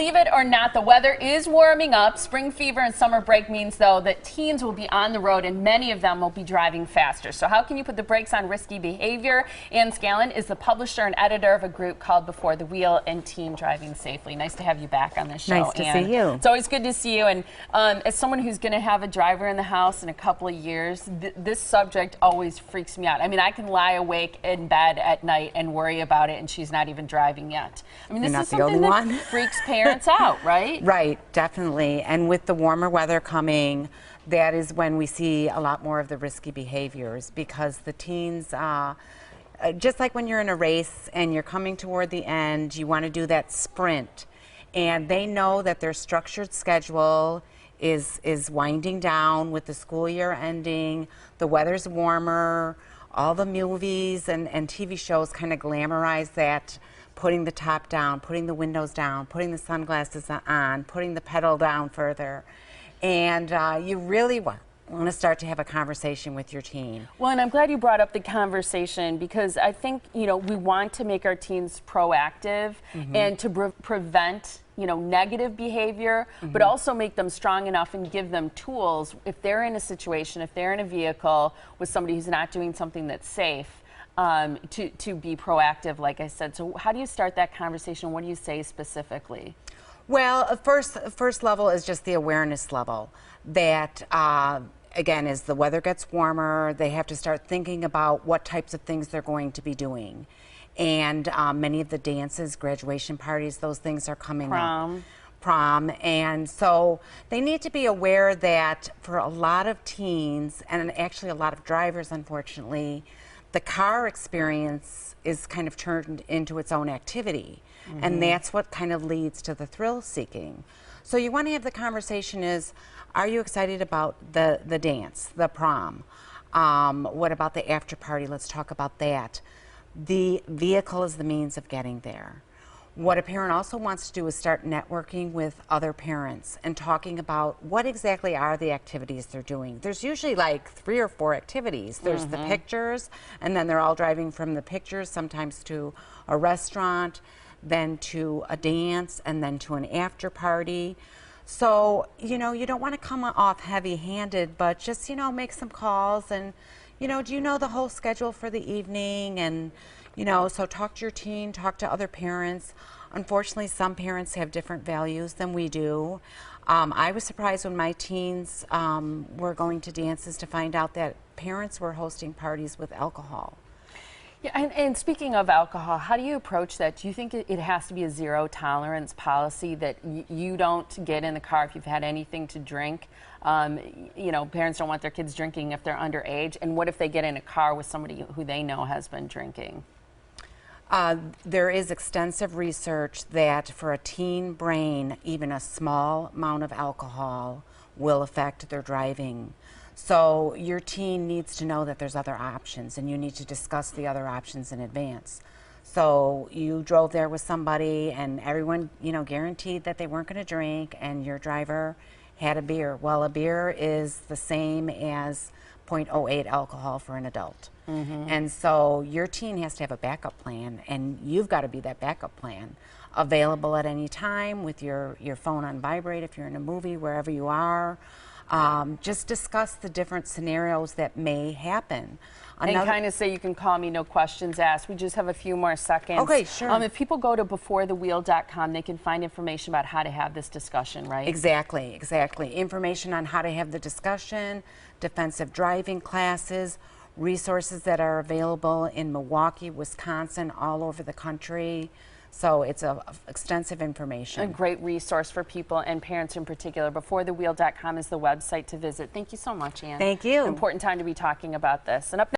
Believe it or not, the weather is warming up. Spring fever and summer break means, though, that teens will be on the road and many of them will be driving faster. So how can you put the brakes on risky behavior? Ann Scallon is the publisher and editor of a group called Before the Wheel and Teen Driving Safely. Nice to have you back on this show, Nice to Ann. see you. It's always good to see you. And as someone who's going to have a driver in the house in a couple of years, this subject always freaks me out. I mean, I can lie awake in bed at night and worry about it, and she's not even driving yet. I mean, this is something that freaks parents out, right? Right, definitely. And with the warmer weather coming, that is when we see a lot more of the risky behaviors, because the teens, just like when you're in a race and you're coming toward the end, you want to do that sprint. And they know that their structured schedule is winding down with the school year ending, the weather's warmer, all the movies and TV shows kind of glamorize that, putting the top down, putting the windows down, putting the sunglasses on, putting the pedal down further. And you really want to start to have a conversation with your teen. Well, and I'm glad you brought up the conversation, because I think, you know, we want to make our teens proactive and to prevent, you know, negative behavior, but also make them strong enough and give them tools if they're in a situation, if they're in a vehicle with somebody who's not doing something that's safe. To be proactive, like I said. So how do you start that conversation? What do you say specifically? Well, first level is just the awareness level that, again, as the weather gets warmer, they have to start thinking about what types of things they're going to be doing. And many of the dances, graduation parties, those things are coming up. Prom. And so they need to be aware that for a lot of teens, and actually a lot of drivers, unfortunately, the car experience is kind of turned into its own activity. And that's what kind of leads to the thrill seeking. So you want to have the conversation is, are you excited about the dance, the prom? What about the after party? Let's talk about that. The vehicle is the means of getting there. What a parent also wants to do is start networking with other parents and talking about what exactly are the activities they're doing. There's usually like 3 or 4 activities. There's the pictures, and then they're all driving from the pictures, sometimes to a restaurant, then to a dance, and then to an after party. So, you know, you don't want to come off heavy-handed, but just, you know, make some calls and, you know, do you know the whole schedule for the evening? And, you know, so talk to your teen, talk to other parents. Unfortunately, some parents have different values than we do. I was surprised when my teens were going to dances to find out that parents were hosting parties with alcohol. Yeah, and speaking of alcohol, how do you approach that? Do you think it has to be a zero tolerance policy, that you don't get in the car if you've had anything to drink? You know, parents don't want their kids drinking if they're underage. And what if they get in a car with somebody who they know has been drinking? There is extensive research that for a teen brain, even a small amount of alcohol will affect their driving. So your teen needs to know that there's other options, and you need to discuss the other options in advance. So you drove there with somebody and everyone, you know, guaranteed that they weren't going to drink, and your driver had a beer. Well, a beer is the same as 0.08 alcohol for an adult. And so your teen has to have a backup plan, and you've got to be that backup plan, available at any time with your phone on vibrate if you're in a movie, wherever you are. Just discuss the different scenarios that may happen. And kind of say, you can call me, no questions asked. We just have a few more seconds. Okay, sure. If people go to beforethewheel.com, they can find information about how to have this discussion, right? Exactly, exactly. Information on how to have the discussion, defensive driving classes, resources that are available in Milwaukee, Wisconsin, all over the country. So it's extensive information. A great resource for people and parents in particular. Beforethewheel.com is the website to visit. Thank you so much, Ann. Thank you. Important time to be talking about this. And up